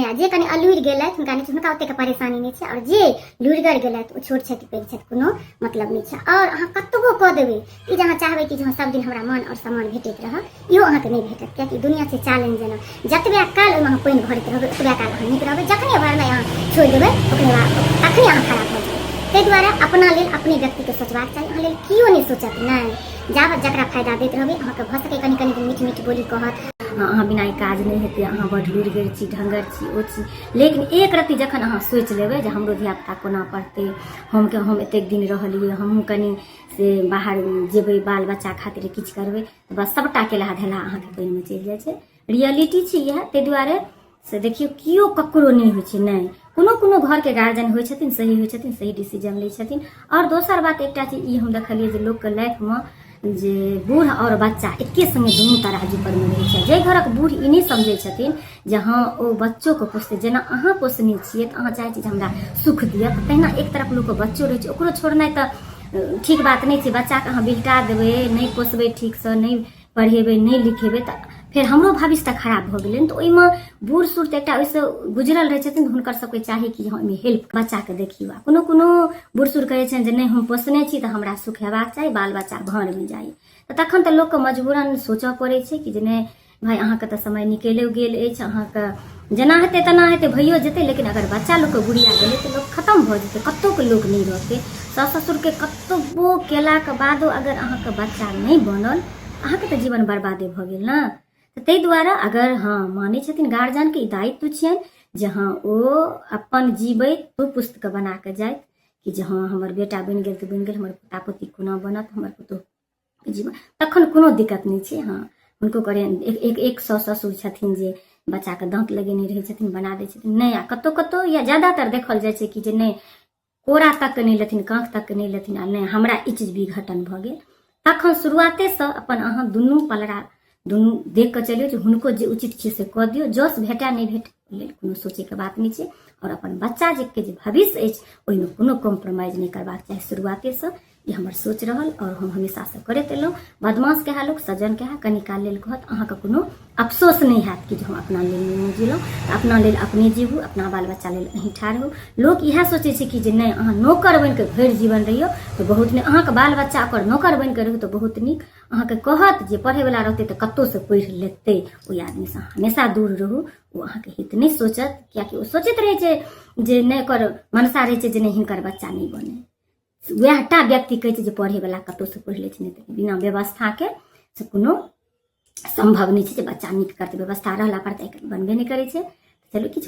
या जे कनि अलुरि गेलथि हुनका नहि छै, हुनका ओतेक परेशानी नहि छै, आओर जे लुरिगर गेलथि ओ छोट छथि पैघ छथि कोनो मतलब नहि छै। आओर अहाँ कतबो कऽ देबै ई जे अहाँ चाहबै कि जे सब दिन हमरा मन आओर सामान भेटैत रहऽ, इहो अहाँके नहि भेटत, कियाकि दुनिया छै चैलेंज जेना, जतबे काल ओहिमे अहाँ पानि भरैत रहबै ओतबे काल अहाँ नीक रहबै, जखने भरनाइ अहाँ छोड़ि देबै ओकरे बाद तखने अहाँ खराब भऽ जेबै। ताहि दुआरे अपना लेल अपने व्यक्तिके सोचबाक चाही, अहाँ लेल केओ नहि सोचत नहि, जाबत जकरा फायदा दैत रहबै अहाँके भऽ सकै कनि कनि मीठ मीठ बोली कहत, अहाँ बिना ई काज नहि हेतै, अहाँ बड्ड लुरिगर छी, ढङ्गर छी, ओ छी। लेकिन एक रत्ती जखन अहाँ सोचि लेबै जे हमरो धियापुता कोना पढ़तै, हम एतेक दिन रहलियै, हमहूँ कनि से बाहर जेबै बाल बच्चा खातिर किछु करबै, तऽ बस सबटा केला धेला अहाँके पानिमे चलि जाइ छै। रियलिटी छै इएह। ताहि दुआरे से देखियौ केओ ककरो नहि होइ छै, नहि कोनो घरके गार्जियन होइ छथिन सही डिसीजन लै छथिन। आओर दोसर बात एकटा चीज ई हम देखलियै जे लोकके लाइफमे जे बूढ़ आओर बच्चा एके सङ्गे दुनू तराजू पर मे रहै छै। जाहि घरक बूढ़ ई नहि समझै छथिन जे हाँ ओ बच्चोके पोसतै, जेना अहाँ पोसने छियै तऽ अहाँ चाहै छी जे हमरा सुख दिअ, तहिना एक तरफ लोकके बच्चो रहै छै, ओकरो छोड़नाइ तऽ ठीक बात नहि छै। बच्चाके अहाँ बिहटा देबै, नहि पोसबै ठीकसँ, नहि पढ़ेबै, नहि लिखेबै तऽ फेर हमरो भविष्य तऽ खराब भऽ गेलै। तऽ ओहिमे बूढ़ सूढ़ तऽ एकटा ओहिसँ गुजरल रहै छथिन, तऽ हुनकर सबके चाही कि हम हेल्प बच्चाके देखियौ। कोनो बूढ़ सूढ़ कहै छनि जे नहि हम पोसने छी तऽ हमरा सुख हेबाक चाही, बाल बच्चा भाँड़मे जाइ, तऽ तखन तऽ लोकके मजबूरन सोचऽ पड़ै छै कि जे नहि भाइ अहाँके तऽ समय निकलि गेल अछि, अहाँके जेना हेतै तेना हेतै, भइयो जेतै। लेकिन अगर बच्चा लोकके गुड़िया गेलै तऽ लोक खतम भऽ जेतै, कतहुके लोक नहि रहतै। सास ससुरके कतबो केलाके बादो अगर अहाँके बच्चा नहि बनल अहाँके तऽ जीवन बर्बादे भऽ गेल ने। तऽ ताहि दुआरे अगर हाँ मानै छथिन गार्जियनके ई दायित्व छियनि जे हाँ ओ अपन जीवैत ओ पुस्तक बना कऽ जाइत कि जे हाँ हमर बेटा बनि गेल तऽ बनि गेल, हमर पोता पोती कोना बनत, हमर पुतहु जीवन, तखन कोनो दिक्कत नहि छै। हाँ हुनको करे एक ससुर छथिन जे बच्चाके दाँत लगेने रहै छथिन, बना दै छथिन, नहि आ कतहु या ज्यादातर देखल जाइ छै कि जे नहि कोरा तक नहि लेथिन, काँख तक नहि लेथिन, आ नहि हमरा ई चीज विघटन भऽ गेल। तखन शुरुआतेसँ अपन अहाँ दुनू पलड़ा दुनू देख कऽ चलियौ जे हुनको जे उचित छै से कऽ दियौ, जस भेटै नहि भेटै लेल कोनो सोचैके बात नहि छै। आओर अपन बच्चा के जे भविष्य अछि ओहिमे कोनो कॉम्प्रोमाइज नहि करबाक चाही शुरुआतेसँ। ई हमर सोच रहल आओर हम हमेशासँ करैत एलहुँ। बदमाश कहे लोक सज्जन कहे कनि काल लेल कहत, अहाँके कोनो अफसोस नहि हैत कि जे हम अपना लेल नहि जीलहुँ, अपना लेल अपने जीबू, अपना बाल बच्चा लेल अहीँ ठाढ़ हो। लोक इएह सोचै छै कि जे नहि अहाँ नौकर बनि कऽ भरि जीवन रहियौ तऽ बहुत नीक, अहाँके बाल बच्चा ओकर नौकर बनि कऽ रहू तऽ बहुत नीक। अहाँके कहत जे पढ़ैवला रहतै तऽ कतहुसँ पढ़ि लेतै, ओहि आदमीसँ हमेशा दूर रहू, ओ अहाँके हित नहि सोचत। किएकि ओ सोचैत रहै छै जे नहि ओकर मनसा रहै छै जे नहि हिनकर बच्चा नहि बनै। वएह टा व्यक्ति कहै छै जे पढ़ैवला कतहुसँ पढ़ि लै छै, नहि तऽ बिना व्यवस्थाके से कोनो संभव नहि छै जे बच्चा नीक करतै। व्यवस्था रहला पर तऽ बनबे नहि करै छै। चलू किछु